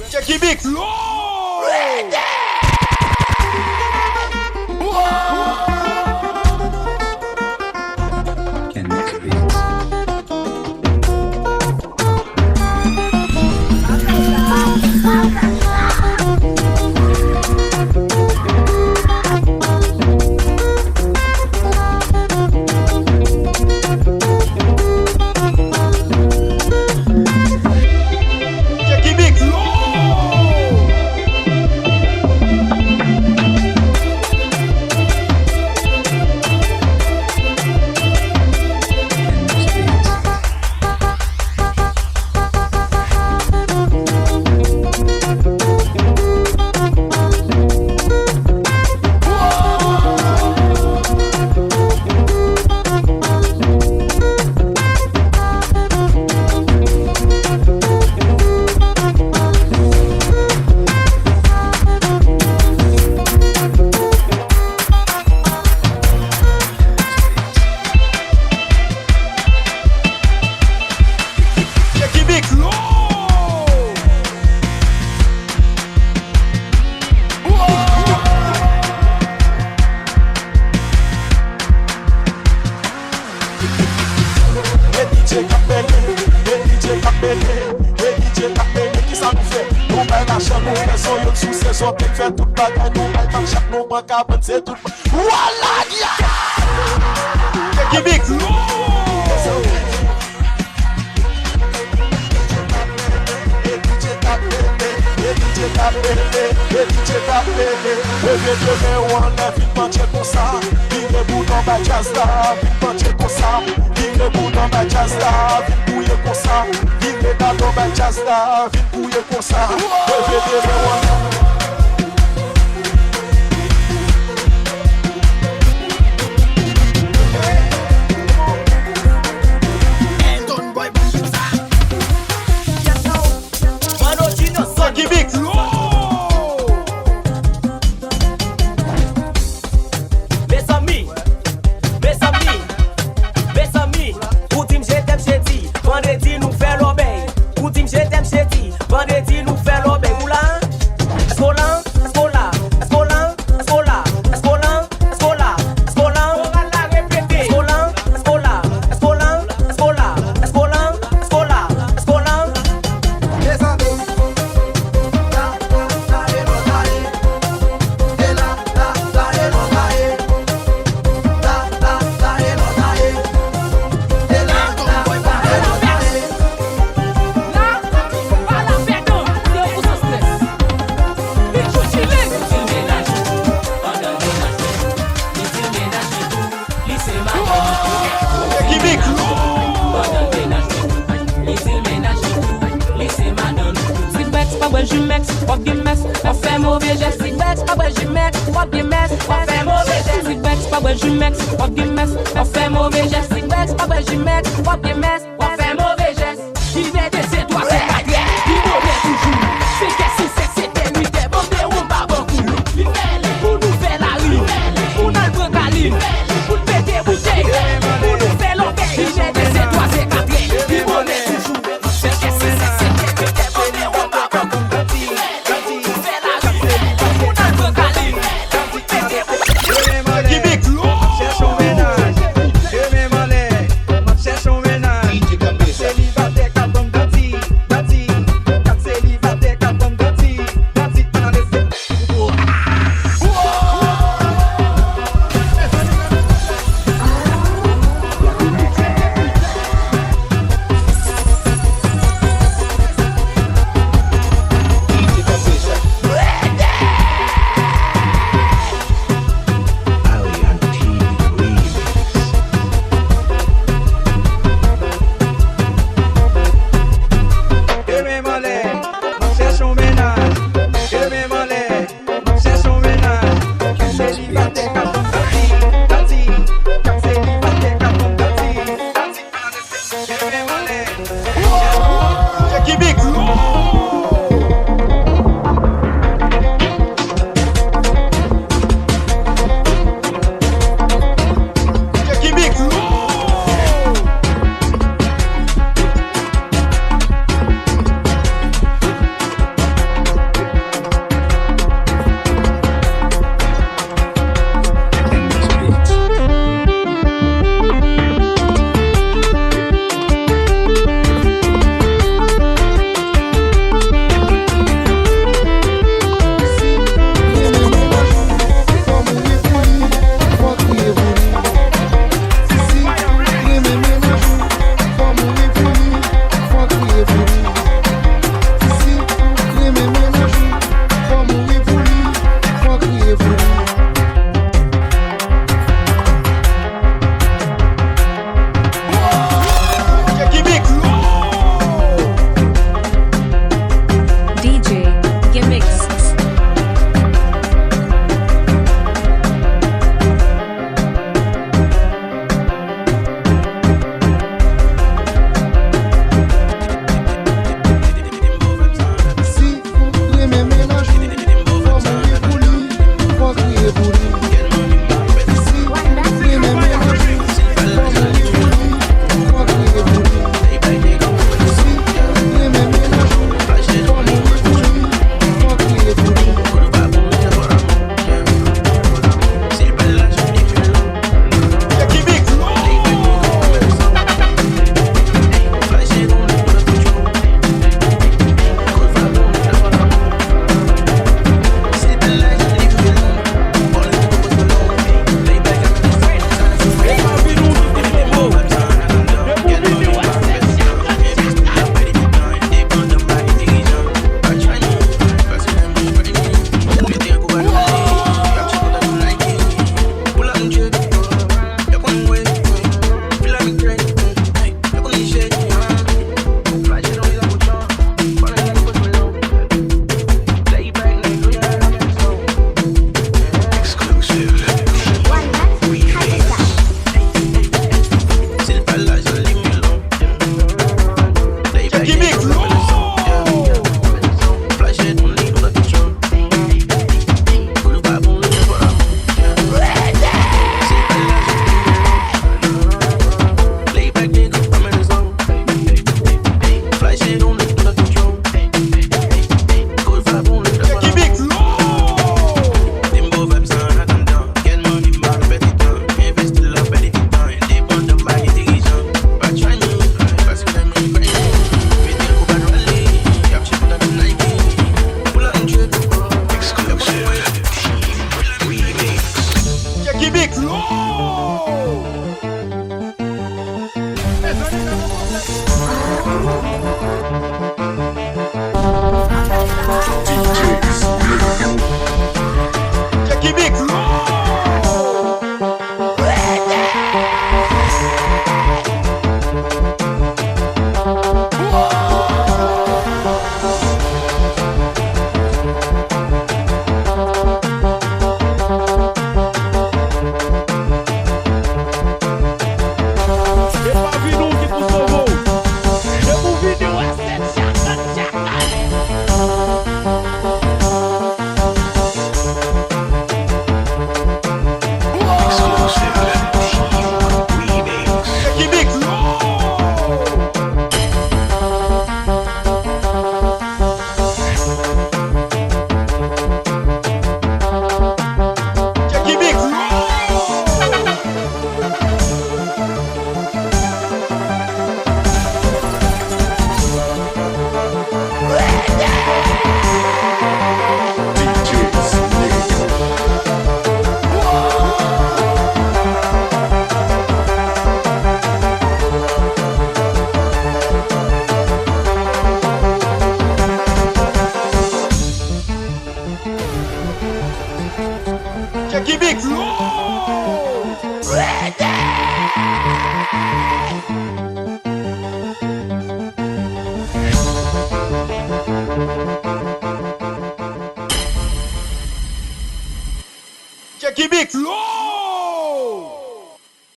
Jackie Mix. Can mix beats. Jackie Mix. Can mix beats. Jackie Mix. Jackie Mix. Jackie Mix. Ou tim j'aime chéti, vendredi nous fait l'obéi. Ou tim j'aime chéti, vendredi nous fait l'obéi. Oula, escolan, escola, escolan, escola, escolan, escola, escolan. On va la répéter. Escolan, escola, escolan, escola, escolan, escola, escolan. Jackie Mix. Sigbex, pas ouais, jumex, pas bien mess, on fait mauvais geste. Sigbex, pas ouais, jumex, pas bien mess, on fait mauvais geste. Sigbex, pas ouais, jumex, pas bien mess, on fait mauvais geste. Sigbex, pas ouais, jumex, pas bien mess, on fait mauvais geste. Il est de c'est toi, c'est pas bien, il remet toujours. C'est qu'est-ce que c'est nuit, t'es bon, t'es on va beaucoup. Il fait les pour nous faire la rue, pour nous le caline, pour le péter bouteille, pour nous faire l'obéi. Il est de c'est toi, c'est pas bien, il remet toujours. C'est qu'est-ce que c'est nuit, t'es bon, t'es on va beaucoup. Il fait nous faire la rue, pour nous le caline, pour le péter bouteille. Jackie Mix. Cherche un ménage, je me m'en cherche un ménage. Jackie Mix. Jackie Mix.